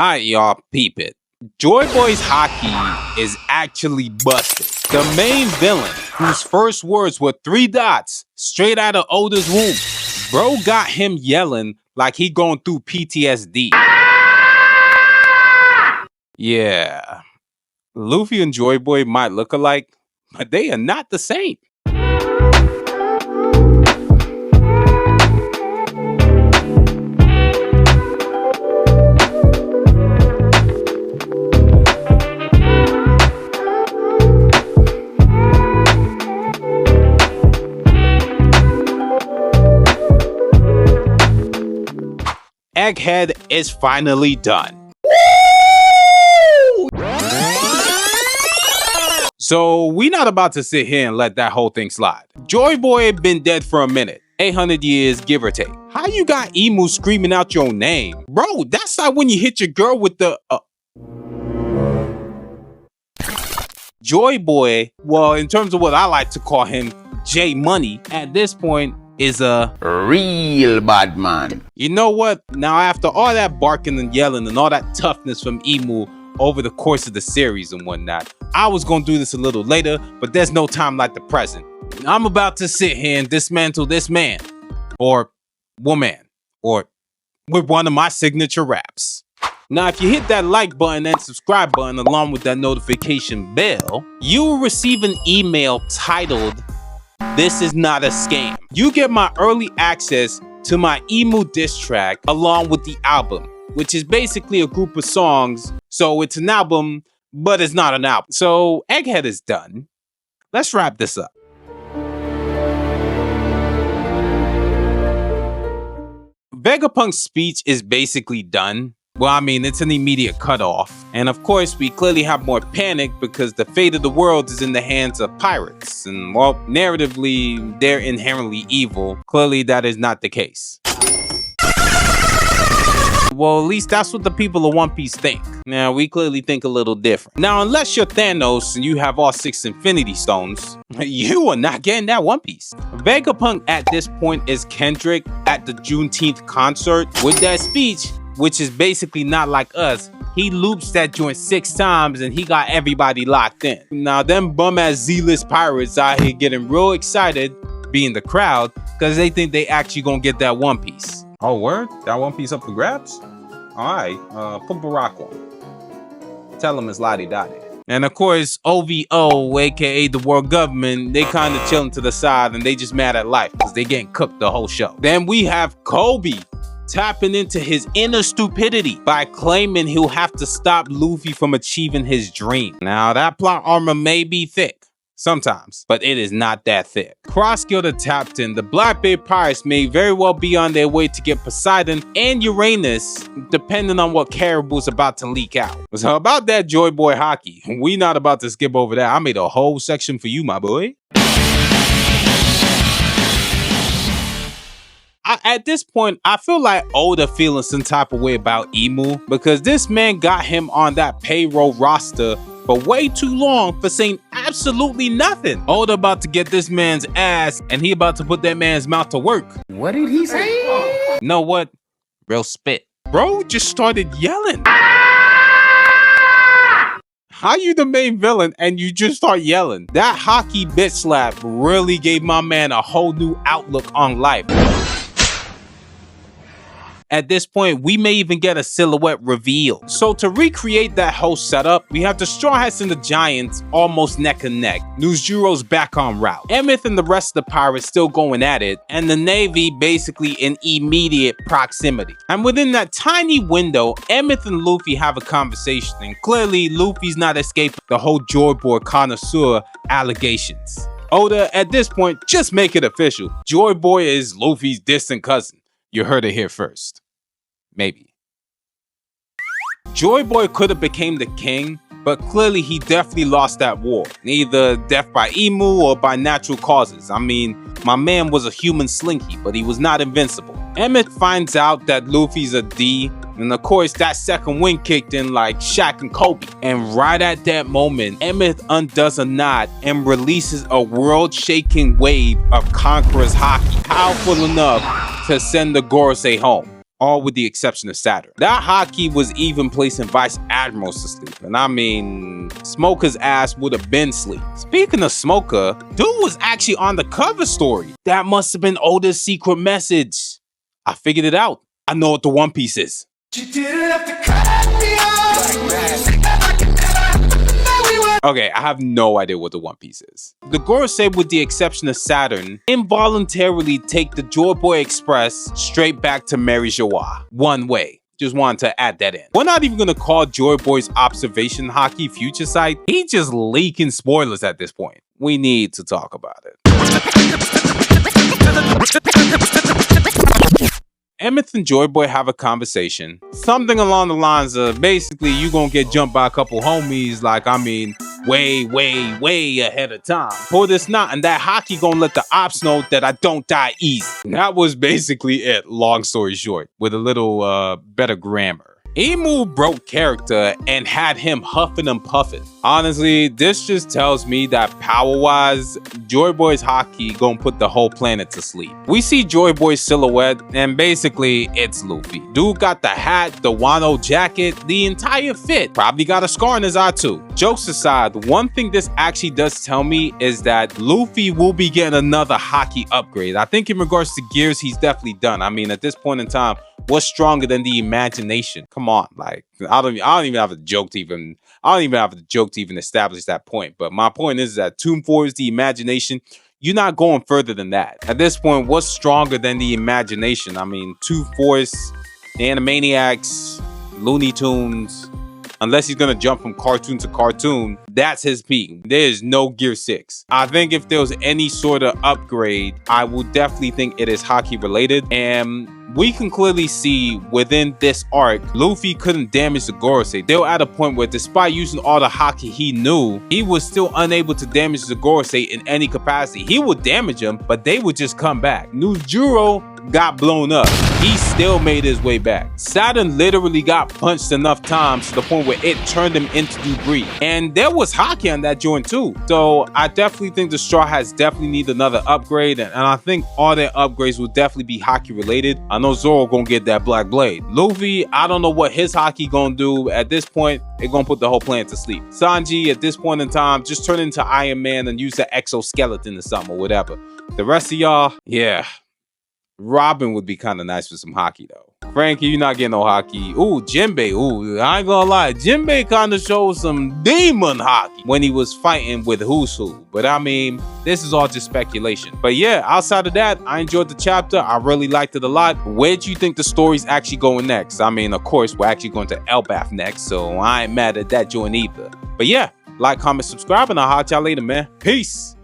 Alright, y'all, peep it. Joy Boy's Haki is actually busted. The main villain, whose first words were 3 dots straight out of Oda's womb. Bro got him yelling like he going through PTSD. Yeah, Luffy and Joy Boy might look alike, but they are not the same. Egghead is finally done. So we not about to sit here and let that whole thing slide. Joy Boy been dead for a minute, 800 years give or take. How you got Emu screaming out your name? Bro, that's like when you hit your girl with the Joy Boy, well, in terms of what I like to call him, J Money, at this point is a real bad man. You know what? Now after all that barking and yelling and all that toughness from Emu over the course of the series and whatnot, I was gonna do this a little later, but there's no time like the present. I'm about to sit here and dismantle this man, or woman, or with one of my signature raps. Now, if you hit that like button and subscribe button along with that notification bell, you will receive an email titled, "This is not a scam." You get my early access to my Emu diss track along with the album, which is basically a group of songs. So it's an album, but it's not an album. So Egghead is done. Let's wrap this up. Vegapunk's speech is basically done. Well, I mean, it's an immediate cutoff. And of course, we clearly have more panic because the fate of the world is in the hands of pirates. And well, narratively, they're inherently evil. Clearly, that is not the case. Well, at least that's what the people of One Piece think. Now, we clearly think a little different. Now, unless you're Thanos and you have all 6 Infinity Stones, you are not getting that One Piece. Vegapunk at this point is Kendrick at the Juneteenth concert with that speech, which is basically not like us. He loops that joint 6 times and he got everybody locked in. Now, them bum-ass Z-list pirates out here getting real excited, being the crowd, because they think they actually gonna get that One Piece. Oh, word? That One Piece up for grabs? Alright, put Barack on. Tell him it's lottie-dottie. And of course, OVO, aka the world government, they kind of chilling to the side and they just mad at life because they getting cooked the whole show. Then we have Kobe tapping into his inner stupidity by claiming he'll have to stop Luffy from achieving his dream. Now, that plot armor may be thick sometimes, but it is not that thick. Cross-Gilder tapped in. The Blackbeard Pirates may very well be on their way to get Poseidon and Uranus, depending on what Caribou's about to leak out. So about that Joy Boy Haki, we not about to skip over that. I made a whole section for you, my boy. At this point, I feel like Oda feeling some type of way about Emu because this man got him on that payroll roster for way too long for saying absolutely nothing. Oda about to get this man's ass and he about to put that man's mouth to work. What did he say? You know what? Real spit. Bro just started yelling. How you the main villain and you just start yelling? That Haki bitch slap really gave my man a whole new outlook on life. At this point, we may even get a silhouette reveal. So to recreate that whole setup, we have the Strawhats and the Giants almost neck and neck. Newsjuro's back on route. Emeth and the rest of the pirates still going at it, and the Navy basically in immediate proximity. And within that tiny window, Emeth and Luffy have a conversation, and clearly Luffy's not escaping the whole Joy Boy connoisseur allegations. Oda, at this point, just make it official. Joy Boy is Luffy's distant cousin. You heard it here first. Maybe. Joy Boy could have became the king, but clearly he definitely lost that war. Either death by Emu or by natural causes. I mean, my man was a human slinky, but he was not invincible. Emeth finds out that Luffy's a D, and of course that second wind kicked in like Shaq and Kobe. And right at that moment, Emeth undoes a knot and releases a world-shaking wave of Conqueror's Haki, powerful enough to send the Gorosei home. all with the exception of Saturn. That Haki was even placing vice admirals to sleep, and I mean, Smoker's ass would have been asleep. Speaking of Smoker, dude was actually on the cover story. That must have been Oda's secret message. I figured it out. I know what the One Piece is. Okay, I have no idea what the One Piece is. The Gorosei, with the exception of Saturn, involuntarily take the Joy Boy Express straight back to Mary Joie. One way. Just wanted to add that in. We're not even gonna call Joy Boy's observation Haki future sight. He just leaking spoilers at this point. We need to talk about it. Emeth and Joy Boy have a conversation. Something along the lines of, basically, you gonna get jumped by a couple homies, like, I mean, way ahead of time. Pull this knot, and that Haki gonna let the ops know that I don't die easy. And that was basically it, long story short, with a little better grammar. Emu broke character and had him huffing and puffing. Honestly, this just tells me that power-wise, Joy Boy's Haki gonna put the whole planet to sleep. We see Joy Boy's silhouette, and basically, it's Luffy. Dude got the hat, the Wano jacket, the entire fit. Probably got a scar in his eye too. Jokes aside, one thing this actually does tell me is that Luffy will be getting another Haki upgrade. I think in regards to gears, he's definitely done. I mean, at this point in time, what's stronger than the imagination? Come on, like I don't even have a joke to even establish that point. But my point is that Tomb 4 is the imagination. You're not going further than that. At this point, what's stronger than the imagination? I mean, Tomb Force, the Animaniacs, Looney Tunes. Unless he's gonna jump from cartoon to cartoon, that's his peak. There is no Gear 6. I think if there was any sort of upgrade, I would definitely think it is Haki related. And we can clearly see within this arc, Luffy couldn't damage the Gorosei. They were at a point where despite using all the Haki he knew, he was still unable to damage the Gorosei in any capacity. He would damage them, but they would just come back. Nujuro got blown up. He still made his way back. Saturn literally got punched enough times to the point where it turned him into debris. And there was Haki on that joint too. So I definitely think the Straw Hats definitely need another upgrade. And I think all their upgrades will definitely be Haki related. I know Zoro gonna get that Black Blade. Luffy, I don't know what his Haki gonna do. At this point, they're gonna put the whole planet to sleep. Sanji, at this point in time, just turn into Iron Man and use the exoskeleton or something or whatever. The rest of y'all, yeah. Robin would be kind of nice with some Haki though. Frankie, you're not getting no Haki. Ooh, Jinbei. Ooh, I ain't gonna lie. Jinbei kind of showed some demon Haki when he was fighting with Who's Who. But I mean, this is all just speculation. But yeah, outside of that, I enjoyed the chapter. I really liked it a lot. Where do you think the story's actually going next? I mean, of course, we're actually going to Elbaf next, so I ain't mad at that joint either. But yeah, like, comment, subscribe, and I'll holler at y'all later, man. Peace.